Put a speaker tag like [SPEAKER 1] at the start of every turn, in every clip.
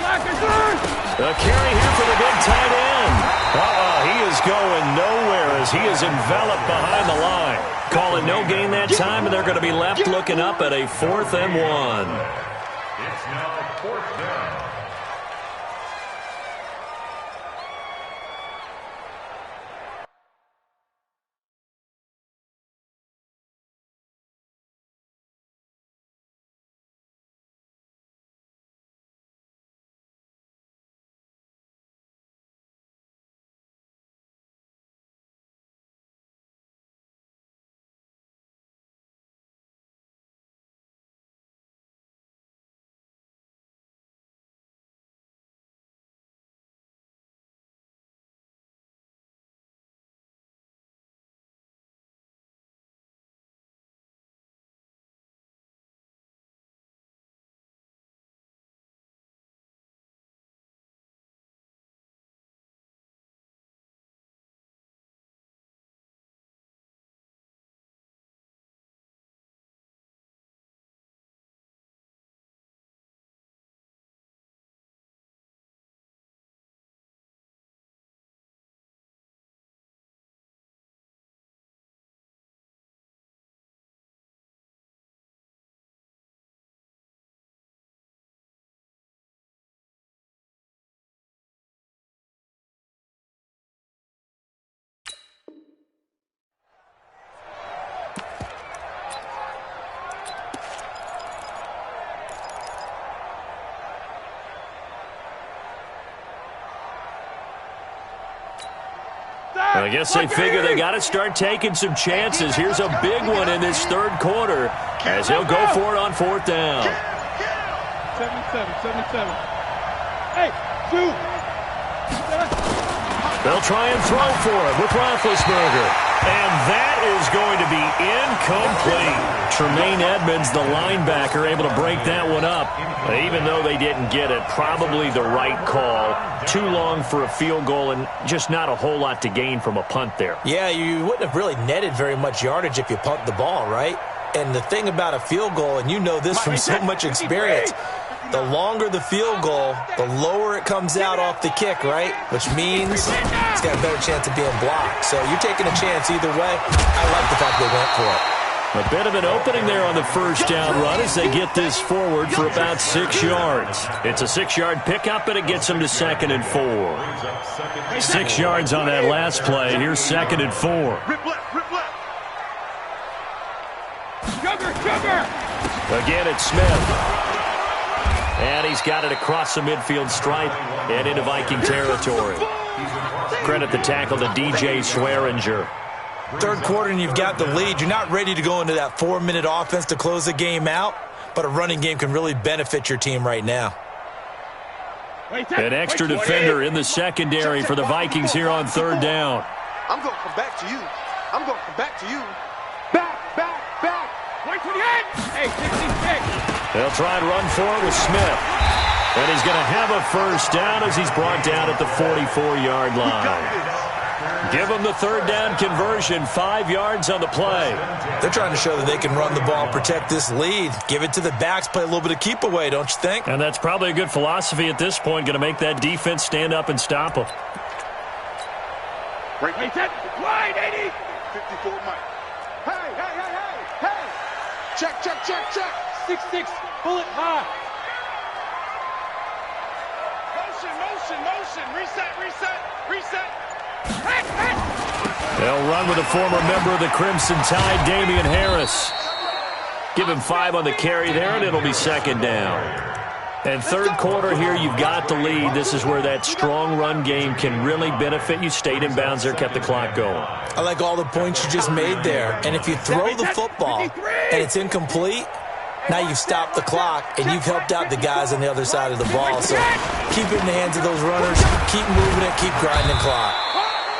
[SPEAKER 1] The carry here for the big tight end. He is going nowhere as he is enveloped behind the line. Calling no gain that time, and they're going to be left looking up at a 4th and 1.
[SPEAKER 2] It's now 4th down.
[SPEAKER 1] I guess they figure they got to start taking some chances. Here's a big one in this 3rd quarter as he'll go for it on 4th down.
[SPEAKER 3] 77. Hey, shoot.
[SPEAKER 1] They'll try and throw for it with Roethlisberger. And that is going to be incomplete. Tremaine Edmonds, the linebacker, able to break that one up. Even though they didn't get it, probably the right call. Too long for a field goal and just not a whole lot to gain from a punt there.
[SPEAKER 4] Yeah, you wouldn't have really netted very much yardage if you punt the ball, right? And the thing about a field goal, and you know this from so much experience, the longer the field goal, the lower it comes out off the kick, right? Which means it's got a better chance of being blocked. So you're taking a chance either way. I like the fact they went for it.
[SPEAKER 1] A bit of an opening there on the 1st down run as they get this forward for about 6 yards. It's a 6-yard pickup, and it gets them to 2nd and 4. 6 yards on that last play. Here's 2nd and 4. Again, it's Smith. And he's got it across the midfield stripe and into Viking territory. Credit the tackle to DJ Swearinger.
[SPEAKER 4] 3rd quarter and you've got the lead. You're not ready to go into that 4-minute offense to close the game out, but a running game can really benefit your team right now.
[SPEAKER 1] An extra defender in the secondary for the Vikings here on 3rd down.
[SPEAKER 5] I'm going to come back to you. I'm going to come back to you.
[SPEAKER 3] Back. 128. Hey, 66.
[SPEAKER 1] They'll try and run for it with Smith. And he's going to have a 1st down as he's brought down at the 44-yard line. Give them the 3rd down conversion, 5 yards on the play.
[SPEAKER 4] They're trying to show that they can run the ball and protect this lead. Give it to the backs, play a little bit of keep away, don't you think?
[SPEAKER 1] And that's probably a good philosophy at this point, going to make that defense stand up and stop them.
[SPEAKER 3] Wait, set, wide, 80.
[SPEAKER 5] 54, Mike. Hey. Check.
[SPEAKER 3] 6-6, bullet high.
[SPEAKER 5] Motion. Reset.
[SPEAKER 1] They'll run with a former member of the Crimson Tide, Damian Harris. Give him 5 on the carry there, and it'll be 2nd down. And 3rd quarter here, you've got the lead. This is where that strong run game can really benefit you. Stayed in bounds there, kept the clock going.
[SPEAKER 4] I like all the points you just made there. And if you throw the football and it's incomplete, now you've stopped the clock and you've helped out the guys on the other side of the ball. So keep it in the hands of those runners. Keep moving it. Keep grinding clock.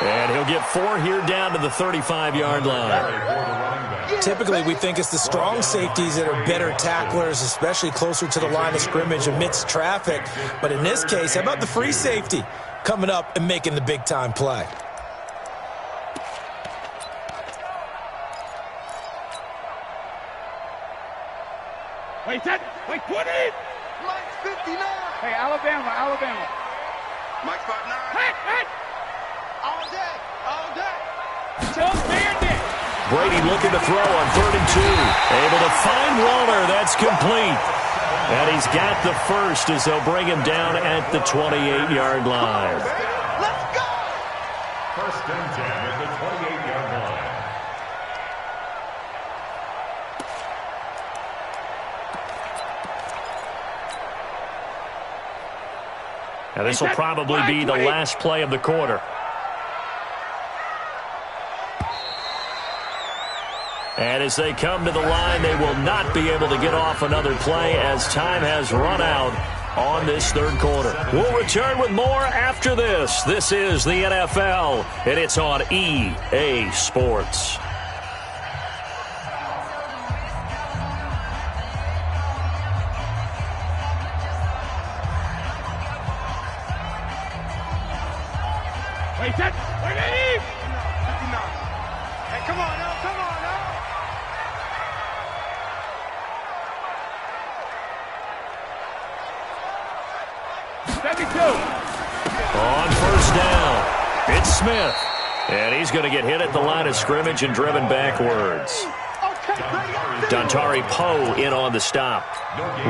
[SPEAKER 1] And he'll get 4 here down to the 35-yard line.
[SPEAKER 4] Typically, we think it's the strong safeties that are better tacklers, especially closer to the line of scrimmage amidst traffic. But in this case, how about the free safety coming up and making the big-time play?
[SPEAKER 3] Wait, 20.
[SPEAKER 5] Mike 50.
[SPEAKER 3] Hey, Alabama.
[SPEAKER 5] Mike 5'9".
[SPEAKER 3] Hit!
[SPEAKER 5] All day, all day.
[SPEAKER 3] Don't stand it.
[SPEAKER 1] Brady looking to throw on 3rd and 2. Able to find Waller. That's complete. And he's got the first as they'll bring him down at the 28-yard line.
[SPEAKER 5] Let's go.
[SPEAKER 2] First and 10 at the 28-yard line.
[SPEAKER 1] Now this will probably be the last play of the quarter. And as they come to the line, they will not be able to get off another play as time has run out on this third quarter. We'll return with more after this. This is the NFL, and it's on EA Sports.
[SPEAKER 3] Wait, set. Wait, Eddie.
[SPEAKER 5] 59. Hey, come on now, come on now.
[SPEAKER 1] On first down, it's Smith. And he's going to get hit at the line of scrimmage and driven backwards. Dontari Poe in on the stop.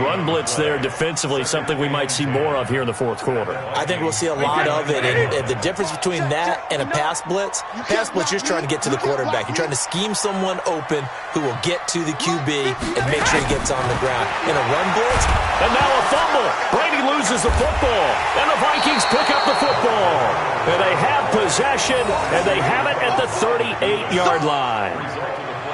[SPEAKER 1] Run blitz there defensively, something we might see more of here in the fourth quarter.
[SPEAKER 4] I think we'll see a lot of it. And the difference between that and a pass blitz, you're just trying to get to the quarterback. You're trying to scheme someone open who will get to the QB and make sure he gets on the ground. In a run blitz.
[SPEAKER 1] And now a fumble. Brady loses the football. And the Vikings pick up the football. And they have possession, and they have it at the 38-yard line.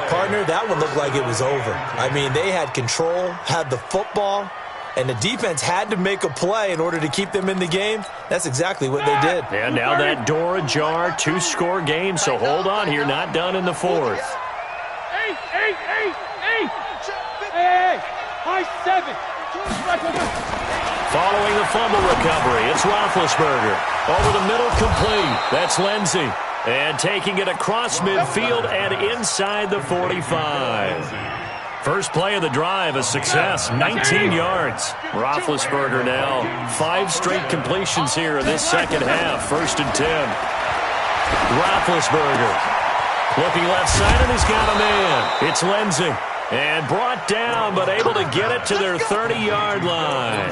[SPEAKER 4] Partner, that one looked like it was over. I mean, they had control, had the football, and the defense had to make a play in order to keep them in the game. That's exactly what they did.
[SPEAKER 1] And now that door ajar, two-score game, so hold on here, not done in the fourth.
[SPEAKER 3] Hey. High 7.
[SPEAKER 1] Following the fumble recovery, it's Roethlisberger. Over the middle, complete. That's Lindsey. And taking it across midfield and inside the 45. First play of the drive, a success, 19 yards. Roethlisberger now, 5 straight completions here in this second half, 1st and 10. Roethlisberger looking left side, and he's got a man. It's Lindsey. And brought down, but able to get it to their 30-yard line.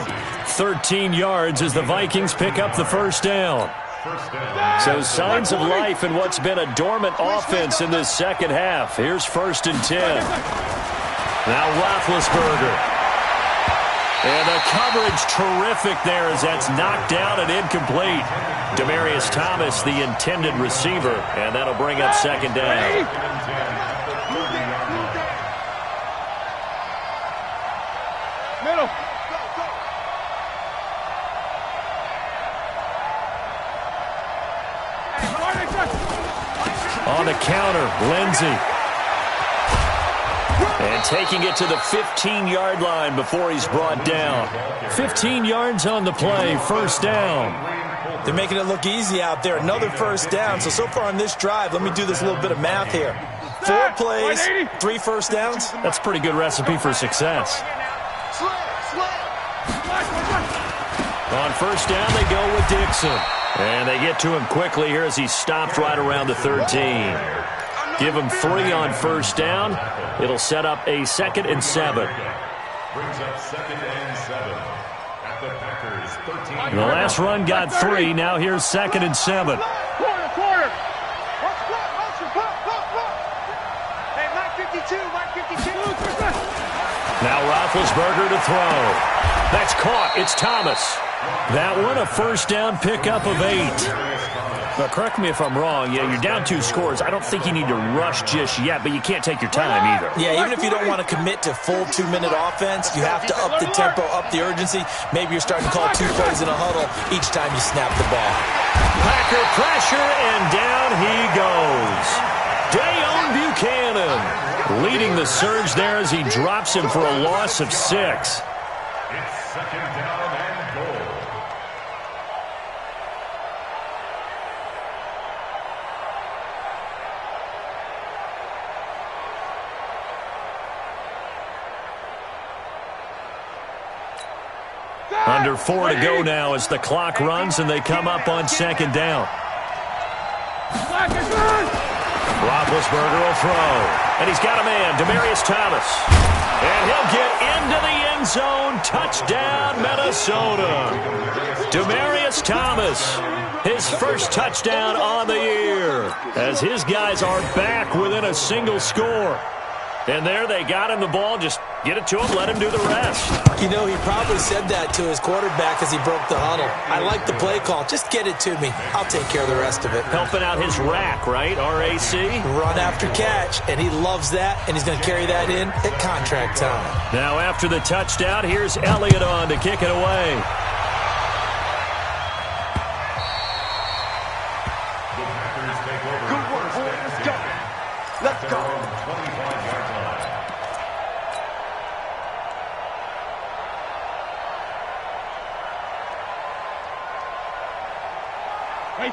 [SPEAKER 1] 13 yards as the Vikings pick up the first down. So signs of life in what's been a dormant offense in this second half. Here's 1st and 10. Now Roethlisberger. And the coverage terrific there as that's knocked down and incomplete. Demaryius Thomas, the intended receiver, and that'll bring up 2nd down.
[SPEAKER 3] Middle.
[SPEAKER 1] On the counter, Lindsey. And taking it to the 15-yard line before he's brought down. 15 yards on the play, 1st down.
[SPEAKER 4] They're making it look easy out there. Another 1st down. So far on this drive, let me do this little bit of math here. 4 plays, 3 1st downs.
[SPEAKER 1] That's a pretty good recipe for success. On 1st down, they go with Dixon. And they get to him quickly here as he stopped right around the 13. Give him 3 on 1st down. It'll set up a 2nd and 7.
[SPEAKER 2] Brings up 2nd and 7 at the Packers 13.
[SPEAKER 1] The last run got 3. Now here's 2nd and 7.
[SPEAKER 3] Quarter.
[SPEAKER 5] Hey, Mike 52.
[SPEAKER 1] Now Roethlisberger to throw. That's caught. It's Thomas. That one a 1st down pickup of 8. Now, correct me if I'm wrong. Yeah, you're down 2 scores. I don't think you need to rush just yet, but you can't take your time either.
[SPEAKER 4] Yeah, even if you don't want to commit to full 2-minute offense, you have to up the tempo, up the urgency. Maybe you're starting to call 2 plays in a huddle each time you snap the ball.
[SPEAKER 1] Packer pressure, and down he goes. Dayon Buchanan leading the surge there as he drops him for a loss of 6.
[SPEAKER 2] It's 2nd down and goal.
[SPEAKER 1] Under 4 to go now as the clock runs and they come up on second down. Roethlisberger will throw. And he's got a man, Demaryius Thomas. And he'll get into the end zone. Touchdown, Minnesota. Demaryius Thomas, his first touchdown on the year, as his guys are back within a single score. And there they got him the ball. Just get it to him, let him do the rest.
[SPEAKER 4] You know, he probably said that to his quarterback as he broke the huddle. I like the play call. Just get it to me. I'll take care of the rest of it.
[SPEAKER 1] Helping out his rack, right? RAC?
[SPEAKER 4] Run after catch, and he loves that, and he's going to carry that in at contract time.
[SPEAKER 1] Now after the touchdown, here's Elliott on to kick it away.
[SPEAKER 5] Good work, boy. Let's go. Let's go.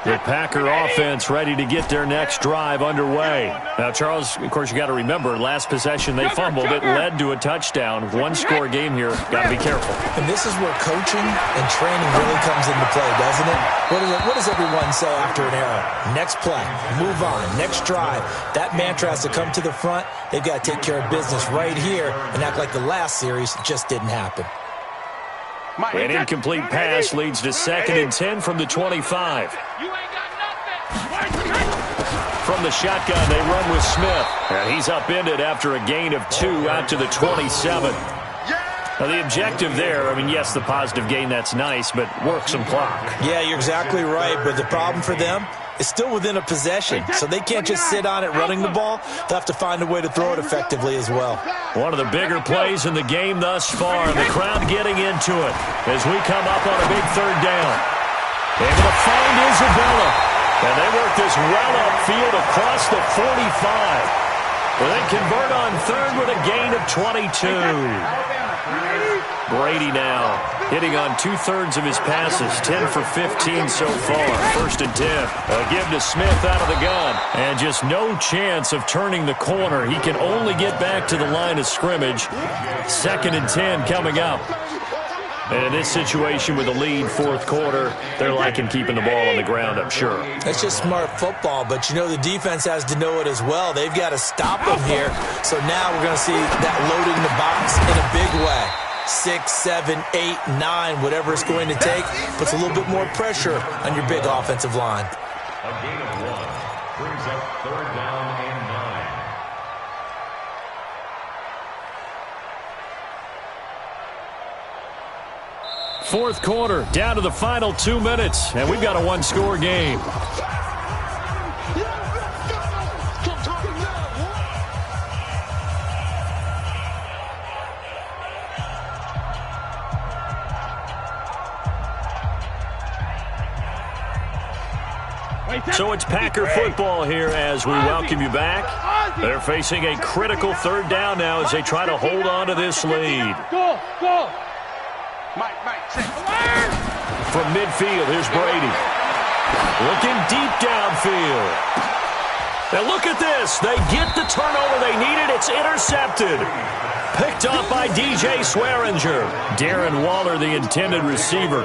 [SPEAKER 1] The Packer offense ready to get their next drive underway. Now, Charles, of course, you got to remember, last possession they fumbled. It led to a touchdown. One-score game here. Got to be careful.
[SPEAKER 4] And this is where coaching and training really comes into play, doesn't it? What does everyone say after an error? Next play, move on, next drive. That mantra has to come to the front. They've got to take care of business right here and act like the last series just didn't happen.
[SPEAKER 1] An incomplete pass leads to 2nd and 10 from the 25. From the shotgun, they run with Smith. And he's upended after a gain of 2 out to the 27. Now, the objective there, I mean, yes, the positive gain, that's nice, but work some clock.
[SPEAKER 4] Yeah, you're exactly right, but the problem for them is still within a possession, so they can't just sit on it running the ball. They'll have to find a way to throw it effectively as well.
[SPEAKER 1] One of the bigger plays in the game thus far, the crowd getting into it as we come up on a big 3rd down. Able to find Isabella, and they work this well upfield across the 45. Well, they convert on 3rd with a gain of 22. Brady now hitting on 2/3 of his passes, 10 for 15 so far. 1st and 10. A give to Smith out of the gun. And just no chance of turning the corner. He can only get back to the line of scrimmage. 2nd and 10 coming up. And in this situation with a lead, 4th quarter, they're liking keeping the ball on the ground, I'm sure.
[SPEAKER 4] That's just smart football, but you know the defense has to know it as well. They've got to stop them here. So now we're going to see that loading the box in a big way. 6, 7, 8, 9, whatever it's going to take, puts a little bit more pressure on your big offensive line.
[SPEAKER 2] A gain of 1 brings up 3rd down and 9.
[SPEAKER 1] Fourth quarter, down to the final 2 minutes, and we've got a 1-score game. So it's Packer football here as we welcome you back. They're facing a critical 3rd down now as they try to hold on to this lead.
[SPEAKER 3] Go, go.
[SPEAKER 1] From midfield, here's Brady. Looking deep downfield. Now look at this. They get the turnover they needed. It's intercepted. Picked up by DJ Swearinger. Darren Waller, the intended receiver.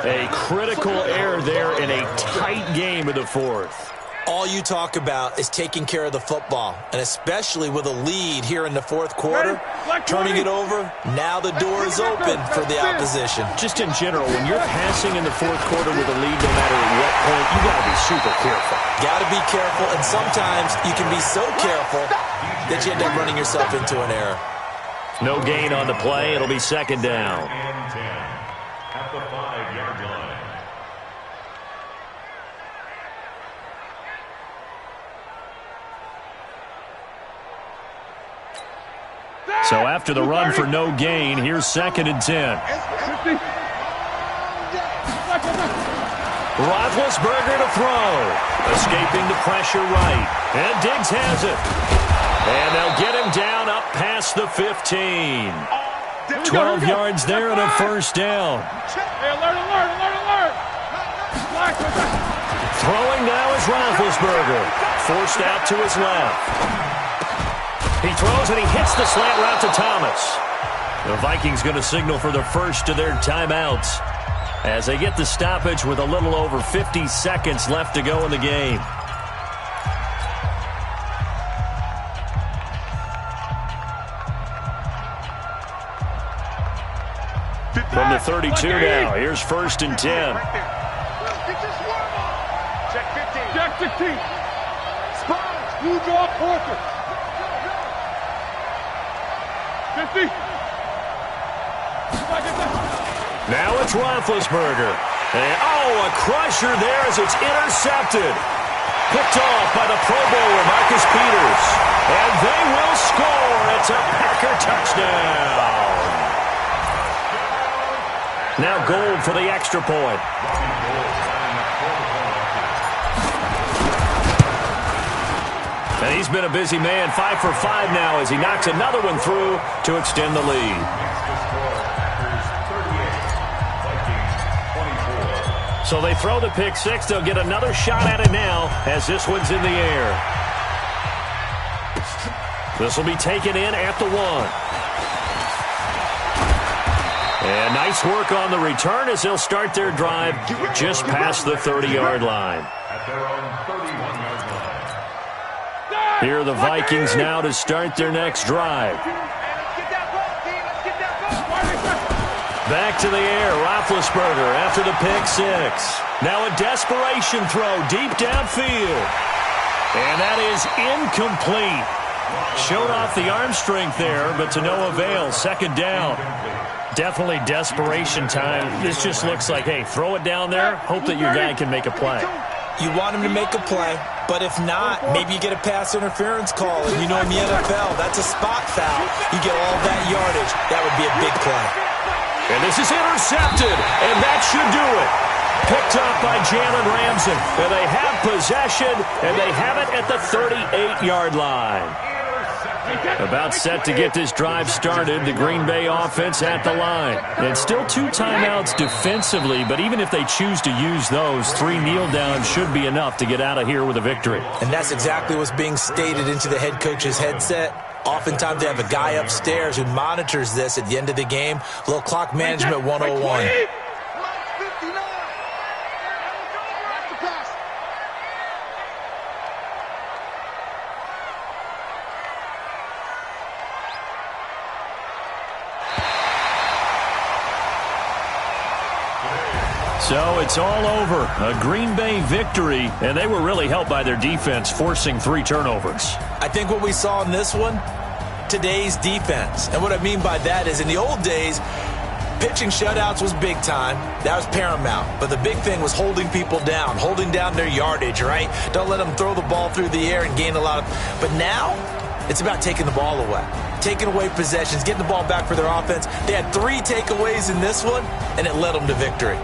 [SPEAKER 1] A critical error there in a tight game of the 4th.
[SPEAKER 4] All you talk about is taking care of the football, and especially with a lead here in the 4th quarter, turning it over, now the door is open for the opposition.
[SPEAKER 1] Just in general, when you're passing in the 4th quarter with a lead, no matter at what point, you got to be super careful.
[SPEAKER 4] Got to be careful, and sometimes you can be so careful that you end up running yourself into an error.
[SPEAKER 1] No gain on the play. It'll be 2nd down.
[SPEAKER 2] And 10 at the 5-yard line.
[SPEAKER 1] So after the run for no gain, here's 2nd and 10. Roethlisberger to throw. Escaping the pressure right. And Diggs has it. And they'll get him down up past the 15. 12 yards there and a 1st down.
[SPEAKER 3] Hey, alert.
[SPEAKER 1] Throwing now is Roethlisberger. Forced out to his left. He throws and he hits the slant route to Thomas. The Vikings going to signal for the first of their timeouts as they get the stoppage with a little over 50 seconds left to go in the game. From the 32 now, here's 1st and 10.
[SPEAKER 5] Check 15.
[SPEAKER 3] Jack 16. Spot. Blue draw quarter. 50.
[SPEAKER 1] Now it's Roethlisberger. And, a crusher there as it's intercepted. Picked off by the Pro Bowler, Marcus Peters. And they will score. It's a Packer touchdown. Now Gold for the extra point. And he's been a busy man, 5 for 5 now as he knocks another one through to extend the lead. So they throw the pick six. They'll get another shot at it now as this one's in the air. This will be taken in at the 1. And nice work on the return as they'll start their drive just past the 30-yard line. Here are the Vikings now to start their next drive. Back to the air, Roethlisberger after the pick six. Now a desperation throw deep downfield. And that is incomplete. Showed off the arm strength there, but to no avail. 2nd down. Definitely desperation time. This just looks like, hey, throw it down there, hope that your guy can make a play.
[SPEAKER 4] You want him to make a play, but if not, maybe you get a pass interference call. And you know in the NFL, that's a spot foul. You get all that yardage. That would be a big play.
[SPEAKER 1] And this is intercepted, and that should do it. Picked up by Jalen Ramsey. And they have possession, and they have it at the 38-yard line. About set to get this drive started, the Green Bay offense at the line. And still 2 timeouts defensively, but even if they choose to use those, 3 kneel downs should be enough to get out of here with a victory.
[SPEAKER 4] And that's exactly what's being stated into the head coach's headset. Oftentimes they have a guy upstairs who monitors this at the end of the game. Little clock management 101.
[SPEAKER 1] So it's all over. A Green Bay victory, and they were really helped by their defense, forcing 3 turnovers.
[SPEAKER 4] I think what we saw in this one, today's defense. And what I mean by that is in the old days, pitching shutouts was big time. That was paramount. But the big thing was holding people down, holding down their yardage, right? Don't let them throw the ball through the air and gain a lot of... But now, it's about taking the ball away. Taking away possessions, getting the ball back for their offense. They had 3 takeaways in this one, and it led them to victory.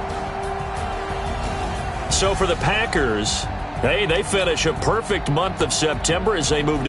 [SPEAKER 1] So for the Packers, hey, they finish a perfect month of September as they move to